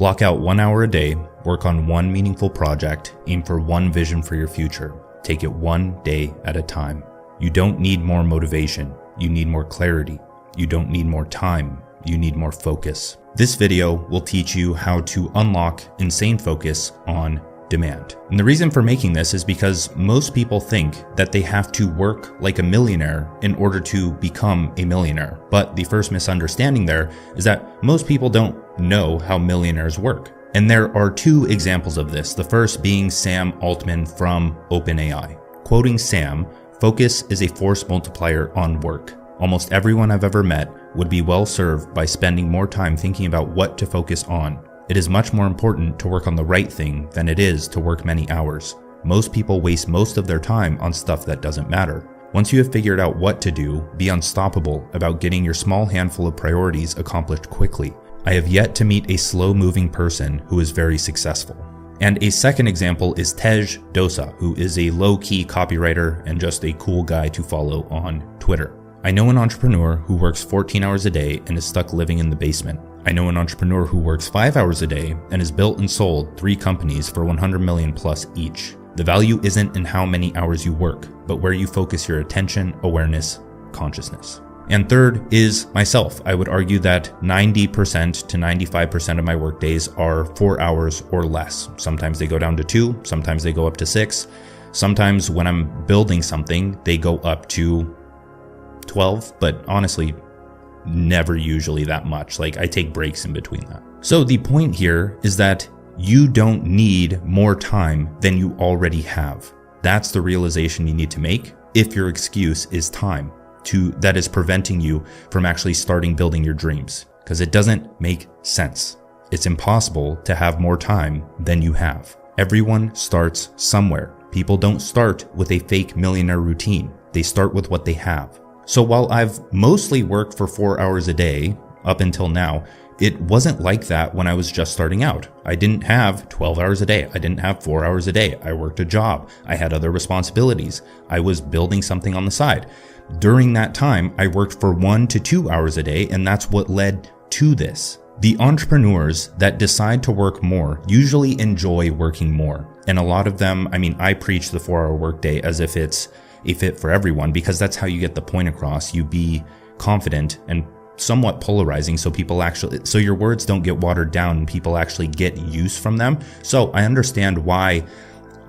Block out 1 hour a day, work on one meaningful project, aim for one vision for your future. Take it one day at a time. You don't need more motivation. You need more clarity. You don't need more time. You need more focus. This video will teach you how to unlock insane focus on demand. And the reason for making this is because most people think that they have to work like a millionaire in order to become a millionaire. But the first misunderstanding there is that most people don't know how millionaires work. And there are two examples of this. The first being Sam Altman from OpenAI. Quoting Sam, "Focus is a force multiplier on work. Almost everyone I've ever met would be well served by spending more time thinking about what to focus on. It is much more important to work on the right thing than it is to work many hours. Most people waste most of their time on stuff that doesn't matter. Once you have figured out what to do, be unstoppable about getting your small handful of priorities accomplished quickly. I have yet to meet a slow-moving person who is very successful." And a second example is Tej Dosa, who is a low-key copywriter and just a cool guy to follow on Twitter. "I know an entrepreneur who works 14 hours a day and is stuck living in the basement. I know an entrepreneur who works 5 hours a day and has built and sold 3 companies for 100 million plus each. The value isn't in how many hours you work, but where you focus your attention, awareness, consciousness." And third is myself. I would argue that 90% to 95% of my work days are 4 hours or less. Sometimes they go down to 2, sometimes they go up to 6. Sometimes when I'm building something, they go up to 12, but honestly, never usually that much. Like, I take breaks in between that. So the point here is that you don't need more time than you already have. That's the realization you need to make if your excuse is time that is preventing you from actually starting building your dreams, because it doesn't make sense. It's impossible to have more time than you have. Everyone starts somewhere. People don't start with a fake millionaire routine. They start with what they have. So while I've mostly worked for 4 hours a day up until now, it wasn't like that when I was just starting out. I didn't have 12 hours a day. I didn't have 4 hours a day. I worked a job. I had other responsibilities. I was building something on the side. During that time, I worked for 1 to 2 hours a day, and that's what led to this. The entrepreneurs that decide to work more usually enjoy working more. And a lot of them, I preach the 4-hour workday as if it's a fit for everyone, because that's how you get the point across. You be confident and somewhat polarizing, so your words don't get watered down and people actually get use from them. So I understand why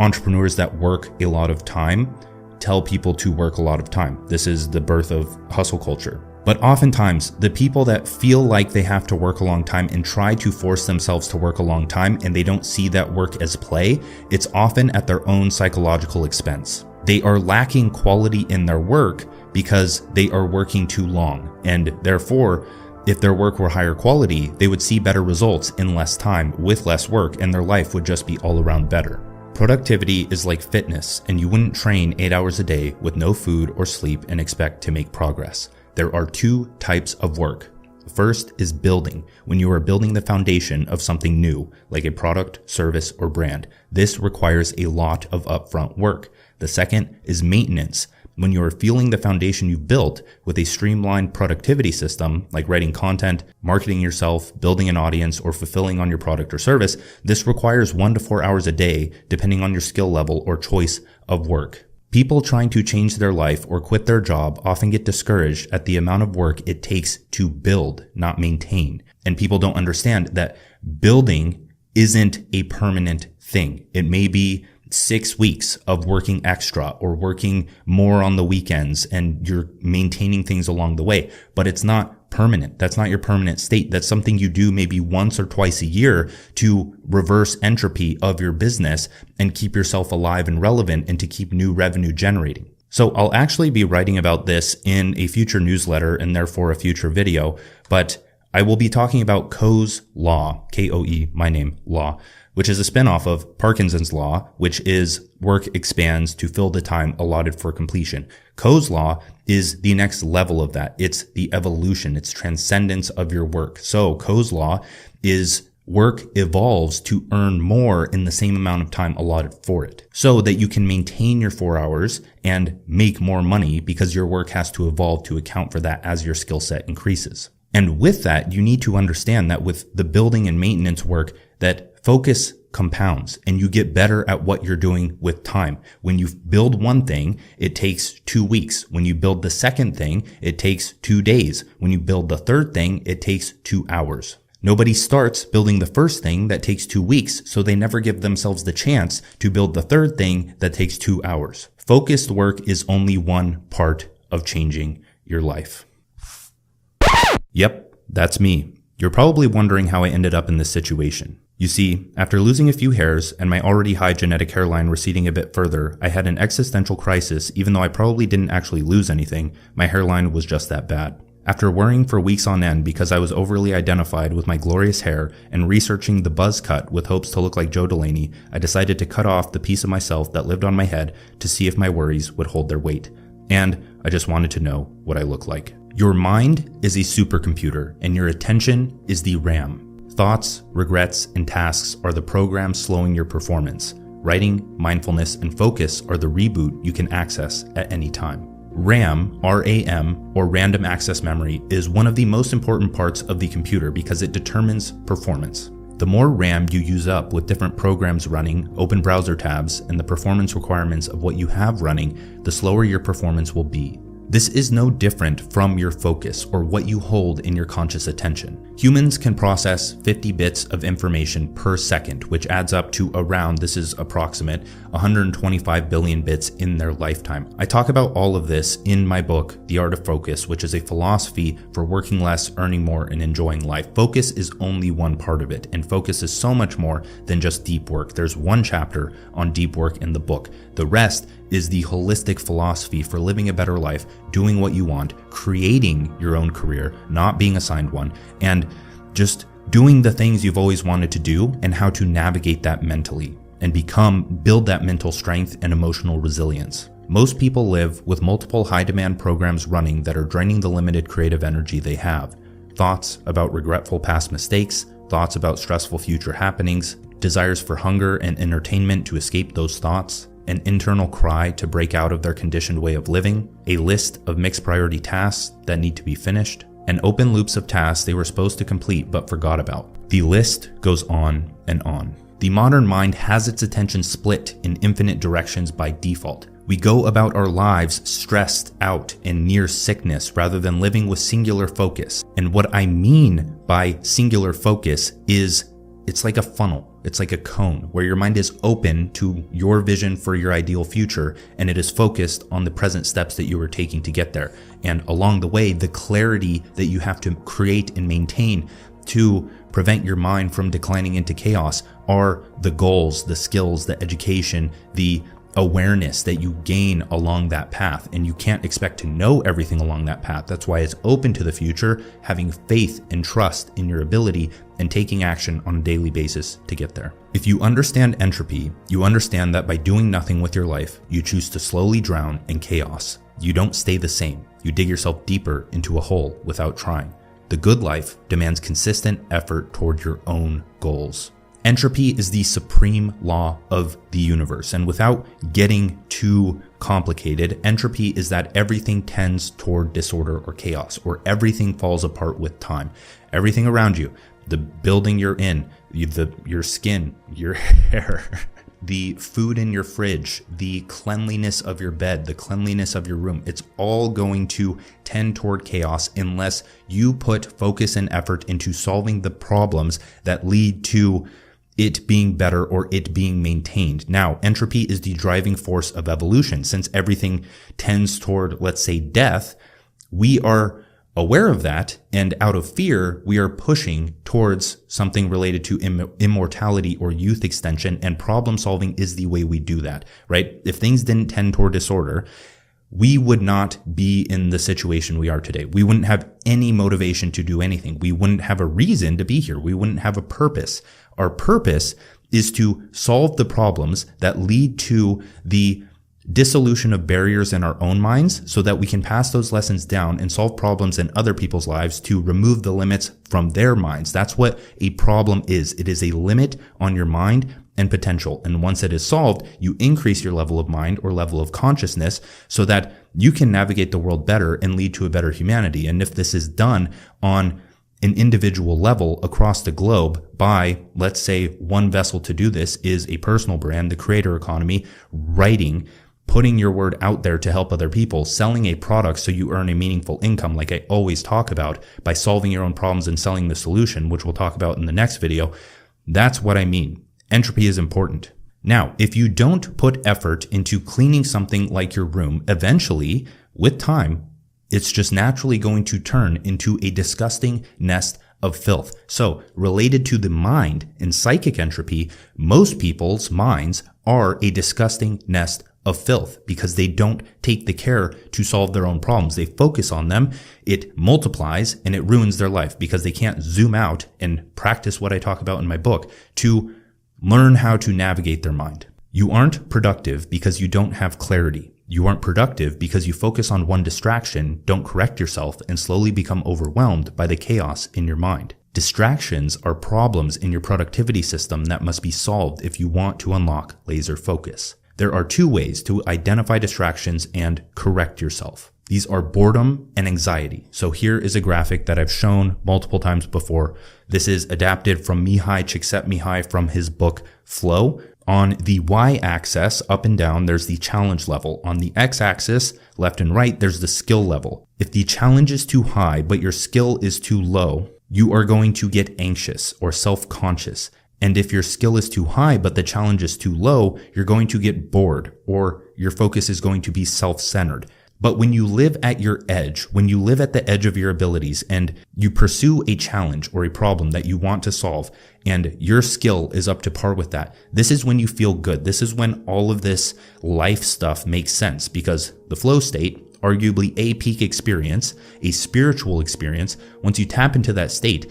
entrepreneurs that work a lot of time tell people to work a lot of time. This is the birth of hustle culture. But oftentimes, the people that feel like they have to work a long time and try to force themselves to work a long time, and they don't see that work as play, it's often at their own psychological expense. They are lacking quality in their work because they are working too long. And therefore, if their work were higher quality, they would see better results in less time with less work, and their life would just be all around better. Productivity is like fitness, and you wouldn't train 8 hours a day with no food or sleep and expect to make progress. There are 2 types of work. The first is building, when you are building the foundation of something new, like a product, service, or brand. This requires a lot of upfront work. The second is maintenance, when you are fueling the foundation you've built with a streamlined productivity system, like writing content, marketing yourself, building an audience, or fulfilling on your product or service. This requires 1 to 4 hours a day, depending on your skill level or choice of work. People trying to change their life or quit their job often get discouraged at the amount of work it takes to build, not maintain. And people don't understand that building isn't a permanent thing. It may be 6 weeks of working extra or working more on the weekends, and you're maintaining things along the way, but it's not permanent. That's not your permanent state. That's something you do maybe once or twice a year to reverse entropy of your business and keep yourself alive and relevant, and to keep new revenue generating. So I'll actually be writing about this in a future newsletter and therefore a future video, but I will be talking about Koh's law, K-O-E, my name, law, which is a spinoff of Parkinson's law, which is work expands to fill the time allotted for completion. Koh's law is the next level of that. It's the evolution, it's transcendence of your work. So Koh's law is work evolves to earn more in the same amount of time allotted for it, so that you can maintain your 4 hours and make more money, because your work has to evolve to account for that as your skill set increases. And with that, you need to understand that with the building and maintenance work, that focus compounds and you get better at what you're doing with time. When you build one thing, it takes 2 weeks. When you build the second thing, it takes 2 days. When you build the third thing, it takes 2 hours. Nobody starts building the first thing that takes 2 weeks, so they never give themselves the chance to build the third thing that takes 2 hours. Focused work is only one part of changing your life. Yep, that's me. You're probably wondering how I ended up in this situation. You see, after losing a few hairs and my already high genetic hairline receding a bit further, I had an existential crisis. Even though I probably didn't actually lose anything, my hairline was just that bad. After worrying for weeks on end because I was overly identified with my glorious hair and researching the buzz cut with hopes to look like Joe Delaney, I decided to cut off the piece of myself that lived on my head to see if my worries would hold their weight. And I just wanted to know what I look like. Your mind is a supercomputer and your attention is the RAM. Thoughts, regrets, and tasks are the programs slowing your performance. Writing, mindfulness, and focus are the reboot you can access at any time. RAM, RAM, or random access memory, is one of the most important parts of the computer because it determines performance. The more RAM you use up with different programs running, open browser tabs, and the performance requirements of what you have running, the slower your performance will be. This is no different from your focus or what you hold in your conscious attention. Humans can process 50 bits of information per second, which adds up to around, this is approximate, 125 billion bits in their lifetime. I talk about all of this in my book, The Art of Focus, which is a philosophy for working less, earning more, and enjoying life. Focus is only one part of it, and focus is so much more than just deep work. There's one chapter on deep work in the book. The rest is the holistic philosophy for living a better life, doing what you want, creating your own career, not being assigned one, and just doing the things you've always wanted to do and how to navigate that mentally and build that mental strength and emotional resilience. Most people live with multiple high demand programs running that are draining the limited creative energy they have. Thoughts about regretful past mistakes, thoughts about stressful future happenings, desires for hunger and entertainment to escape those thoughts, an internal cry to break out of their conditioned way of living, a list of mixed priority tasks that need to be finished, and open loops of tasks they were supposed to complete but forgot about. The list goes on and on. The modern mind has its attention split in infinite directions by default. We go about our lives stressed out and near sickness rather than living with singular focus. And what I mean by singular focus is it's like a funnel. It's like a cone where your mind is open to your vision for your ideal future and it is focused on the present steps that you are taking to get there. And along the way, the clarity that you have to create and maintain to prevent your mind from declining into chaos are the goals, the skills, the education, the awareness that you gain along that path. And you can't expect to know everything along that path. That's why it's open to the future, having faith and trust in your ability and taking action on a daily basis to get there. If you understand entropy, you understand that by doing nothing with your life, you choose to slowly drown in chaos. You don't stay the same. You dig yourself deeper into a hole without trying. The good life demands consistent effort toward your own goals. Entropy is the supreme law of the universe, and without getting too complicated, entropy is that everything tends toward disorder or chaos, or everything falls apart with time. Everything around you, the building you're in, your skin, your hair, the food in your fridge, the cleanliness of your bed, the cleanliness of your room, it's all going to tend toward chaos unless you put focus and effort into solving the problems that lead to it being better or it being maintained. Now, entropy is the driving force of evolution. Since everything tends toward, let's say, death, we are aware of that, and out of fear, we are pushing towards something related to immortality or youth extension, and problem solving is the way we do that, right? If things didn't tend toward disorder, we would not be in the situation we are today. We wouldn't have any motivation to do anything. We wouldn't have a reason to be here. We wouldn't have a purpose. Our purpose is to solve the problems that lead to the dissolution of barriers in our own minds so that we can pass those lessons down and solve problems in other people's lives to remove the limits from their minds. That's what a problem is. It is a limit on your mind and potential. And once it is solved, you increase your level of mind or level of consciousness so that you can navigate the world better and lead to a better humanity. And if this is done on an individual level across the globe by, let's say, one vessel to do this is a personal brand, the creator economy, writing, putting your word out there to help other people, selling a product so you earn a meaningful income, like I always talk about, by solving your own problems and selling the solution, which we'll talk about in the next video. That's what I mean. Entropy is important. Now, if you don't put effort into cleaning something like your room, eventually, with time, it's just naturally going to turn into a disgusting nest of filth. So, related to the mind and psychic entropy, most people's minds are a disgusting nest of filth because they don't take the care to solve their own problems. They focus on them, it multiplies, and it ruins their life because they can't zoom out and practice what I talk about in my book to learn how to navigate their mind. You aren't productive because you don't have clarity. You aren't productive because you focus on one distraction, don't correct yourself, and slowly become overwhelmed by the chaos in your mind. Distractions are problems in your productivity system that must be solved if you want to unlock laser focus. There are two ways to identify distractions and correct yourself. These are boredom and anxiety. So here is a graphic that I've shown multiple times before. This is adapted from Mihai Csikszentmihalyi from his book Flow. On the y-axis, up and down, there's the challenge level. On the x-axis, left and right, there's the skill level. If the challenge is too high, but your skill is too low, you are going to get anxious or self-conscious. And if your skill is too high, but the challenge is too low, you're going to get bored or your focus is going to be self-centered. But when you live at your edge, when you live at the edge of your abilities and you pursue a challenge or a problem that you want to solve and your skill is up to par with that, this is when you feel good. This is when all of this life stuff makes sense because the flow state, arguably a peak experience, a spiritual experience, once you tap into that state,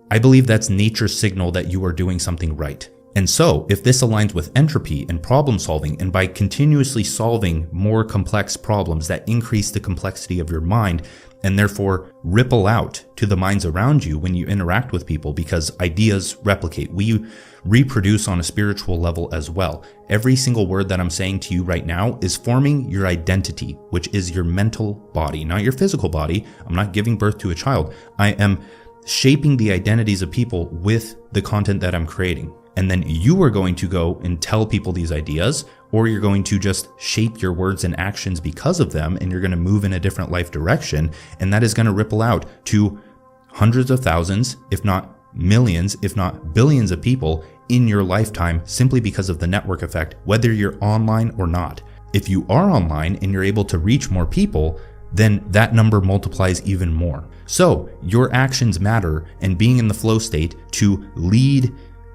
I believe that's nature's signal that you are doing something right. And so, if this aligns with entropy and problem solving, and by continuously solving more complex problems that increase the complexity of your mind, and therefore ripple out to the minds around you when you interact with people, because ideas replicate. We reproduce on a spiritual level as well. Every single word that I'm saying to you right now is forming your identity, which is your mental body, not your physical body. I'm not giving birth to a child. I am shaping the identities of people with the content that I'm creating. And then you are going to go and tell people these ideas, or you're going to just shape your words and actions because of them, and you're going to move in a different life direction. And that is going to ripple out to hundreds of thousands, if not millions, if not billions of people in your lifetime simply because of the network effect, whether you're online or not. If you are online and you're able to reach more people, then that number multiplies even more. So your actions matter, and being in the flow state to lead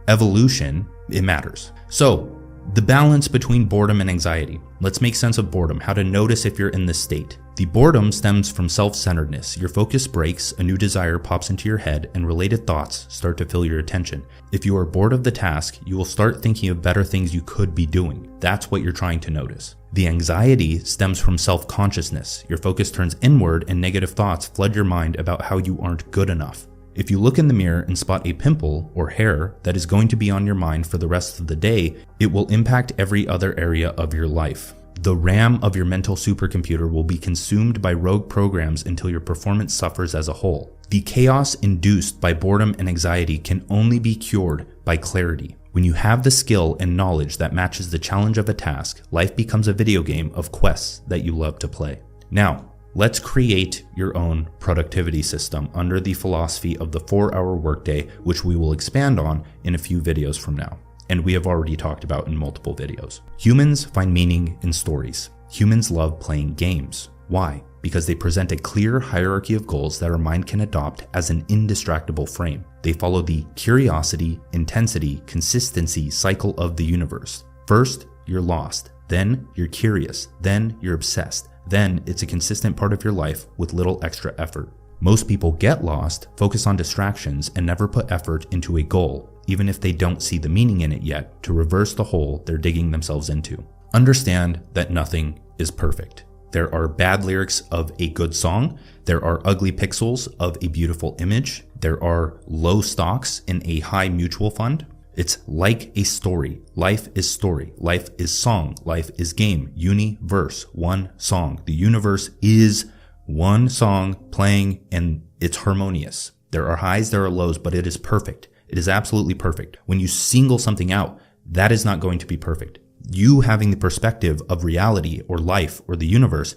evolution, it matters. So the balance between boredom and anxiety. Let's make sense of boredom, how to notice if you're in this state. The boredom stems from self-centeredness. Your focus breaks, a new desire pops into your head, and related thoughts start to fill your attention. If you are bored of the task, you will start thinking of better things you could be doing. That's what you're trying to notice. The anxiety stems from self-consciousness. Your focus turns inward and negative thoughts flood your mind about how you aren't good enough. If you look in the mirror and spot a pimple or hair that is going to be on your mind for the rest of the day, it will impact every other area of your life. The RAM of your mental supercomputer will be consumed by rogue programs until your performance suffers as a whole. The chaos induced by boredom and anxiety can only be cured by clarity. When you have the skill and knowledge that matches the challenge of a task, life becomes a video game of quests that you love to play. Now, let's create your own productivity system under the philosophy of the 4-hour workday, which we will expand on in a few videos from now, and we have already talked about in multiple videos. Humans find meaning in stories. Humans love playing games. Why? Because they present a clear hierarchy of goals that our mind can adopt as an indistractable frame. They follow the curiosity, intensity, consistency cycle of the universe. First, you're lost. Then you're curious. Then you're obsessed. Then it's a consistent part of your life with little extra effort. Most people get lost, focus on distractions, and never put effort into a goal, even if they don't see the meaning in it yet, to reverse the hole they're digging themselves into. Understand that nothing is perfect. There are bad lyrics of a good song. There are ugly pixels of a beautiful image. There are low stocks in a high mutual fund. It's like a story. Life is story. Life is song. Life is game. Universe. One song. The universe is one song playing and it's harmonious. There are highs, there are lows, but it is perfect. It is absolutely perfect. When you single something out, that is not going to be perfect. You having the perspective of reality or life or the universe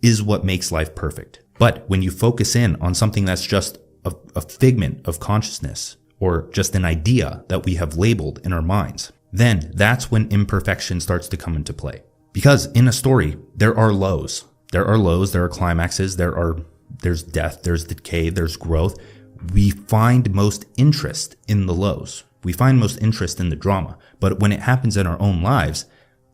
is what makes life perfect. But when you focus in on something that's just a figment of consciousness or just an idea that we have labeled in our minds, then that's when imperfection starts to come into play. Because in a story, there are lows. There are lows, there are climaxes, there's death, there's decay, there's growth. We find most interest in the lows. We find most interest in the drama. But when it happens in our own lives,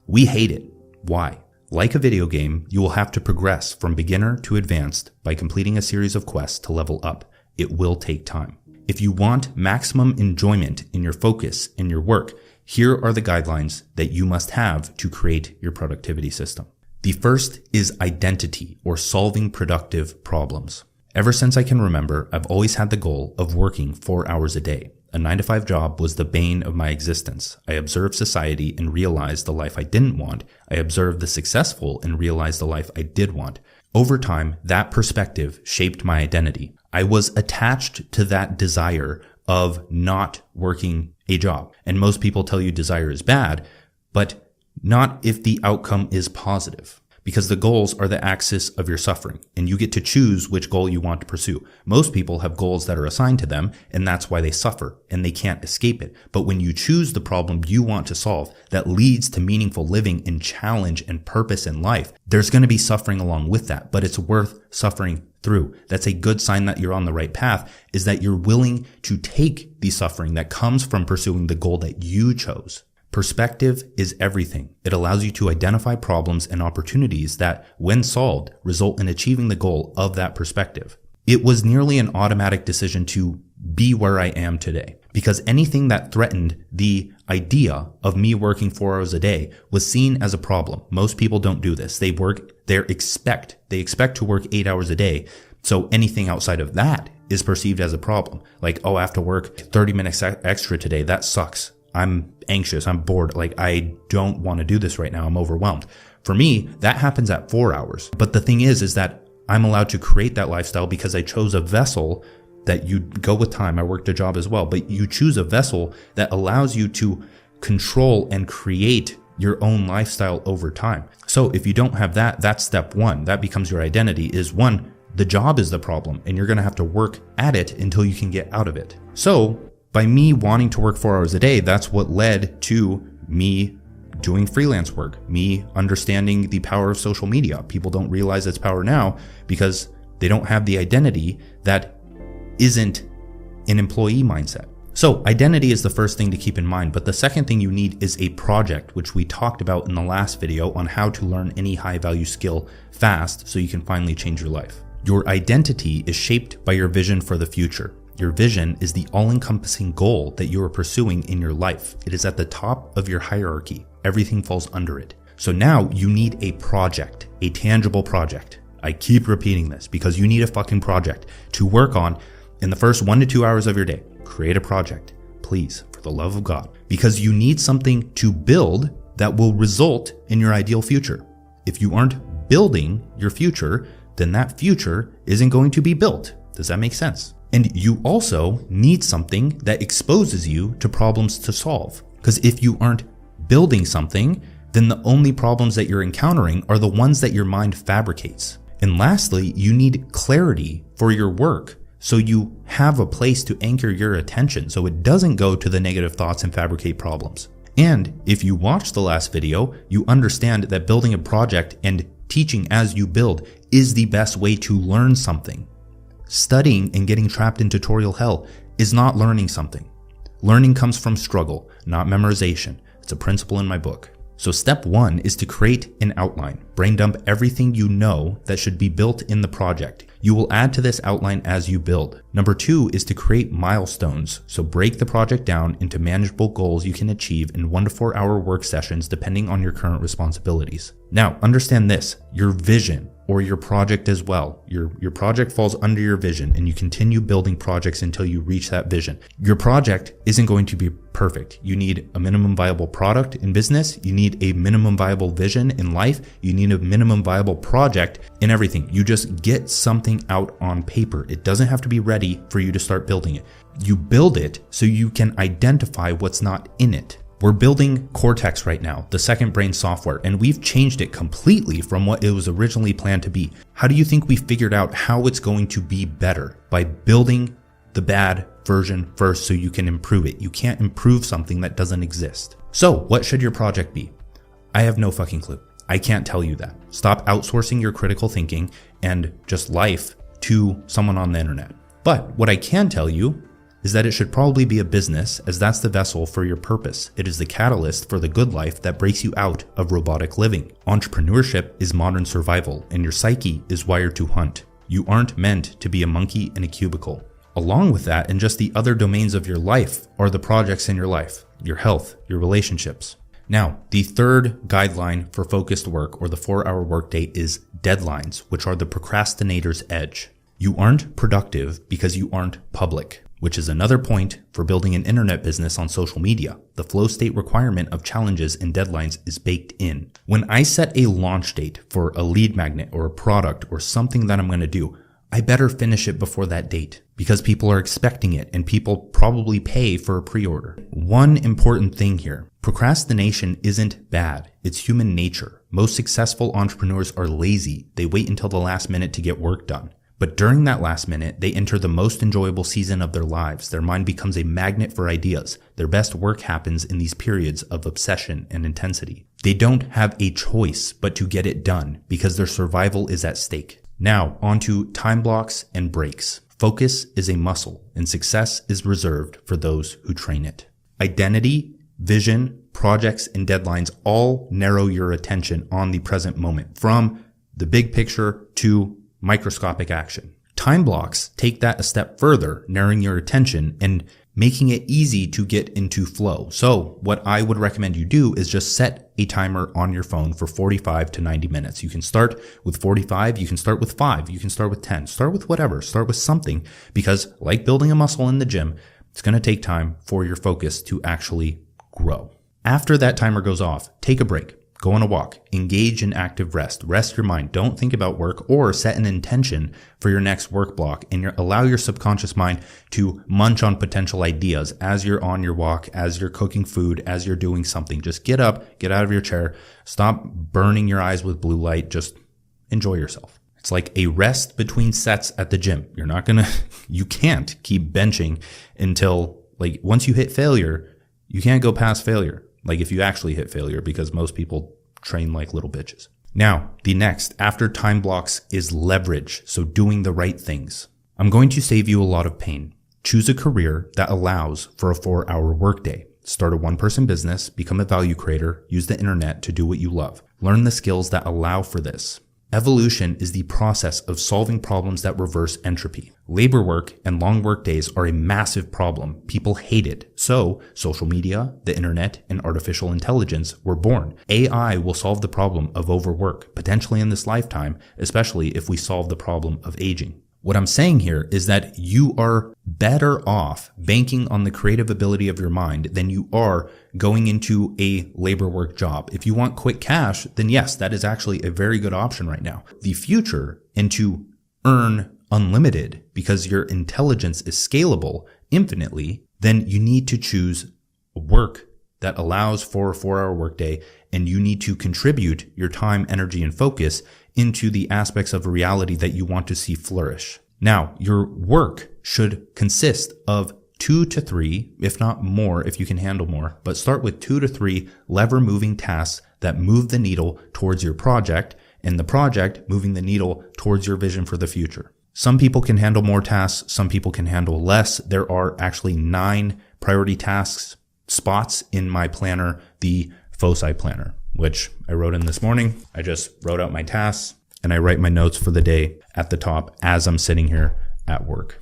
we hate it. Why? Like a video game, you will have to progress from beginner to advanced by completing a series of quests to level up. It will take time. If you want maximum enjoyment in your focus in your work, here are the guidelines that you must have to create your productivity system. The first is identity or solving productive problems. Ever since I can remember, I've always had the goal of working 4 hours a day. A 9-to-5 job was the bane of my existence. I observed society and realized the life I didn't want. I observed the successful and realized the life I did want. Over time, that perspective shaped my identity. I was attached to that desire of not working a job. And most people tell you desire is bad, but not if the outcome is positive. Because the goals are the axis of your suffering, and you get to choose which goal you want to pursue. Most people have goals that are assigned to them, and that's why they suffer, and they can't escape it. But when you choose the problem you want to solve that leads to meaningful living and challenge and purpose in life, there's going to be suffering along with that, but it's worth suffering through. That's a good sign that you're on the right path, is that you're willing to take the suffering that comes from pursuing the goal that you chose. Perspective is everything. It allows you to identify problems and opportunities that, when solved, result in achieving the goal of that perspective. It was nearly an automatic decision to be where I am today, because anything that threatened the idea of me working 4 hours a day was seen as a problem. Most people don't do this. They expect to work 8 hours a day. So anything outside of that is perceived as a problem. Like, oh, I have to work 30 minutes extra today. That sucks. I'm anxious. I'm bored. Like, I don't want to do this right now. I'm overwhelmed. For me, that happens at 4 hours. But the thing is that I'm allowed to create that lifestyle because I chose a vessel that you go with time. I worked a job as well, but you choose a vessel that allows you to control and create your own lifestyle over time. So if you don't have that, that's step one. That becomes your identity. Is one, the job is the problem, and you're going to have to work at it until you can get out of it. So by me wanting to work 4 hours a day, that's what led to me doing freelance work, me understanding the power of social media. People don't realize its power now because they don't have the identity that isn't an employee mindset. So identity is the first thing to keep in mind, but the second thing you need is a project, which we talked about in the last video on how to learn any high value skill fast so you can finally change your life. Your identity is shaped by your vision for the future. Your vision is the all-encompassing goal that you are pursuing in your life. It is at the top of your hierarchy. Everything falls under it. So now you need a project, a tangible project. I keep repeating this because you need a fucking project to work on in the first 1 to 2 hours of your day. Create a project, please, for the love of God, because you need something to build that will result in your ideal future. If you aren't building your future, then that future isn't going to be built. Does that make sense? And you also need something that exposes you to problems to solve. Because if you aren't building something, then the only problems that you're encountering are the ones that your mind fabricates. And lastly, you need clarity for your work, so you have a place to anchor your attention so it doesn't go to the negative thoughts and fabricate problems. And if you watched the last video, you understand that building a project and teaching as you build is the best way to learn something. Studying and getting trapped in tutorial hell is not learning something. Learning comes from struggle, not memorization. It's a principle in my book. So step one is to create an outline. Brain dump everything you know that should be built in the project. You will add to this outline as you build. Number two is to create milestones. So break the project down into manageable goals you can achieve in 1 to 4 hour work sessions depending on your current responsibilities. Now, understand this. Your vision or your project as well. Your project falls under your vision and you continue building projects until you reach that vision. Your project isn't going to be perfect. You need a minimum viable product in business. You need a minimum viable vision in life. You need a minimum viable project in everything. You just get something out on paper. It doesn't have to be ready for you to start building it. You build it so you can identify what's not in it. We're building Cortex right now, the second brain software, and we've changed it completely from what it was originally planned to be. How do you think we figured out how it's going to be better? By building the bad version first so you can improve it. You can't improve something that doesn't exist. So what should your project be? I have no fucking clue. I can't tell you that. Stop outsourcing your critical thinking and just life to someone on the internet. But what I can tell you is that it should probably be a business, as that's the vessel for your purpose. It is the catalyst for the good life that breaks you out of robotic living. Entrepreneurship is modern survival, and your psyche is wired to hunt. You aren't meant to be a monkey in a cubicle. Along with that, and just the other domains of your life are the projects in your life, your health, your relationships. Now, the third guideline for focused work, or the 4-hour workday, is deadlines, which are the procrastinator's edge. You aren't productive because you aren't public, which is another point for building an internet business on social media. The flow state requirement of challenges and deadlines is baked in. When I set a launch date for a lead magnet or a product or something that I'm going to do, I better finish it before that date because people are expecting it and people probably pay for a pre-order. One important thing here, procrastination isn't bad. It's human nature. Most successful entrepreneurs are lazy. They wait until the last minute to get work done. But during that last minute, they enter the most enjoyable season of their lives. Their mind becomes a magnet for ideas. Their best work happens in these periods of obsession and intensity. They don't have a choice but to get it done because their survival is at stake. Now, on to time blocks and breaks. Focus is a muscle, and success is reserved for those who train it. Identity, vision, projects, and deadlines all narrow your attention on the present moment, from the big picture to microscopic action. Time blocks take that a step further, narrowing your attention and making it easy to get into flow. So what I would recommend you do is just set a timer on your phone for 45 to 90 minutes. You can start with 45, you can start with 5, you can start with 10, start with whatever, start with something, because like building a muscle in the gym, it's going to take time for your focus to actually grow. After that timer goes off, take a break. Go on a walk, engage in active rest, rest your mind, don't think about work, or set an intention for your next work block and allow your subconscious mind to munch on potential ideas as you're on your walk, as you're cooking food, as you're doing something. Just get up, get out of your chair, stop burning your eyes with blue light, just enjoy yourself. It's like a rest between sets at the gym. You can't keep benching until, like, once you hit failure, you can't go past failure. Like if you actually hit failure, because most people train like little bitches. Now, the next after time blocks is leverage. So doing the right things. I'm going to save you a lot of pain. Choose a career that allows for a 4-hour workday. Start a one-person business, become a value creator, use the internet to do what you love. Learn the skills that allow for this. Evolution is the process of solving problems that reverse entropy. Labor work and long work days are a massive problem. People hate it. So, social media, the internet, and artificial intelligence were born. AI will solve the problem of overwork, potentially in this lifetime, especially if we solve the problem of aging. What I'm saying here is that you are better off banking on the creative ability of your mind than you are going into a labor work job. If you want quick cash, then yes, that is actually a very good option right now. The future, and to earn unlimited because your intelligence is scalable infinitely, then you need to choose work that allows for a 4-hour workday, and you need to contribute your time, energy, and focus into the aspects of reality that you want to see flourish. Now, your work should consist of 2 to 3, if not more, if you can handle more, but start with 2 to 3 lever moving tasks that move the needle towards your project, and the project moving the needle towards your vision for the future. Some people can handle more tasks, some people can handle less. There are actually 9 priority tasks spots in my planner, the Foci planner, which I wrote in this morning. I just wrote out my tasks and I write my notes for the day at the top as I'm sitting here at work.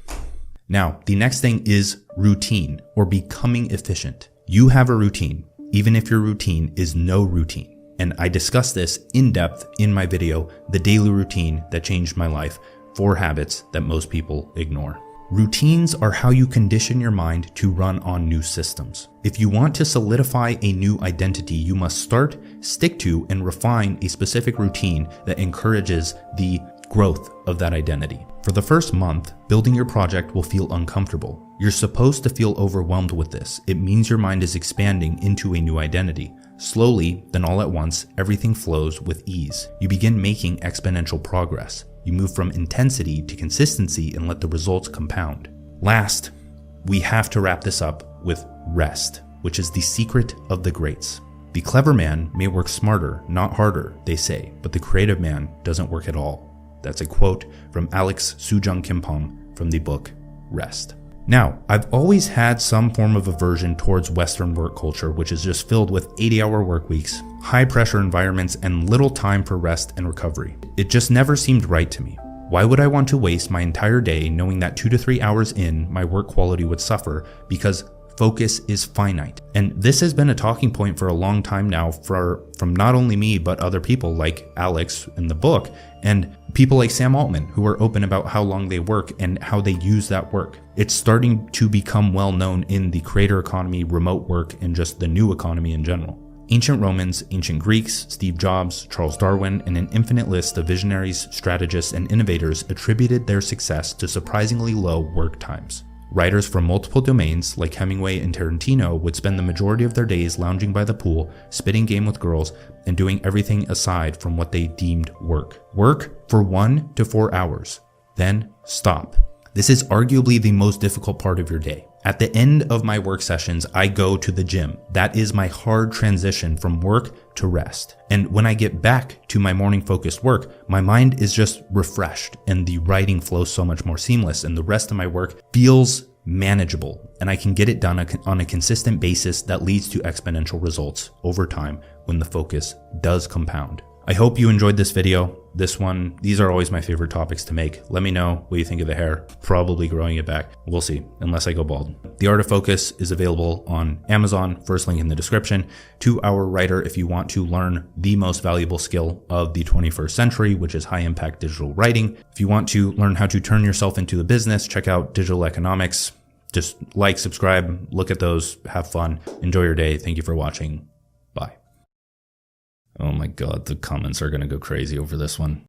Now, the next thing is routine, or becoming efficient. You have a routine, even if your routine is no routine. And I discuss this in depth in my video, The Daily Routine That Changed My Life, 4 Habits That Most People Ignore. Routines are how you condition your mind to run on new systems. If you want to solidify a new identity, you must start, stick to, and refine a specific routine that encourages the growth of that identity. For the first month, building your project will feel uncomfortable. You're supposed to feel overwhelmed with this. It means your mind is expanding into a new identity. Slowly, then all at once, everything flows with ease. You begin making exponential progress. You move from intensity to consistency and let the results compound. Last, we have to wrap this up with rest, which is the secret of the greats. The clever man may work smarter, not harder, they say, but the creative man doesn't work at all. That's a quote from Alex Sujung Kimpong from the book Rest. Now, I've always had some form of aversion towards Western work culture, which is just filled with 80-hour work weeks, high-pressure environments, and little time for rest and recovery. It just never seemed right to me. Why would I want to waste my entire day knowing that 2 to 3 hours in, my work quality would suffer because focus is finite? And this has been a talking point for a long time now from not only me, but other people like Alex in the book, and people like Sam Altman, who are open about how long they work and how they use that work. It's starting to become well known in the creator economy, remote work, and just the new economy in general. Ancient Romans, ancient Greeks, Steve Jobs, Charles Darwin, and an infinite list of visionaries, strategists, and innovators attributed their success to surprisingly low work times. Writers from multiple domains like Hemingway and Tarantino would spend the majority of their days lounging by the pool, spitting game with girls, and doing everything aside from what they deemed work. Work for 1 to 4 hours, then stop. This is arguably the most difficult part of your day. At the end of my work sessions, I go to the gym. That is my hard transition from work to rest. And when I get back to my morning focused work, my mind is just refreshed and the writing flows so much more seamless and the rest of my work feels manageable and I can get it done on a consistent basis that leads to exponential results over time when the focus does compound. I hope you enjoyed this video. These are always my favorite topics to make. Let me know what you think of the hair. Probably growing it back. We'll see, unless I go bald. The Art of Focus is available on Amazon, first link in the description. 2-hour writer if you want to learn the most valuable skill of the 21st century, which is high impact digital writing. If you want to learn how to turn yourself into a business, check out Digital Economics. Just like, subscribe, look at those, have fun, enjoy your day. Thank you for watching. Bye. Oh my God, the comments are going to go crazy over this one.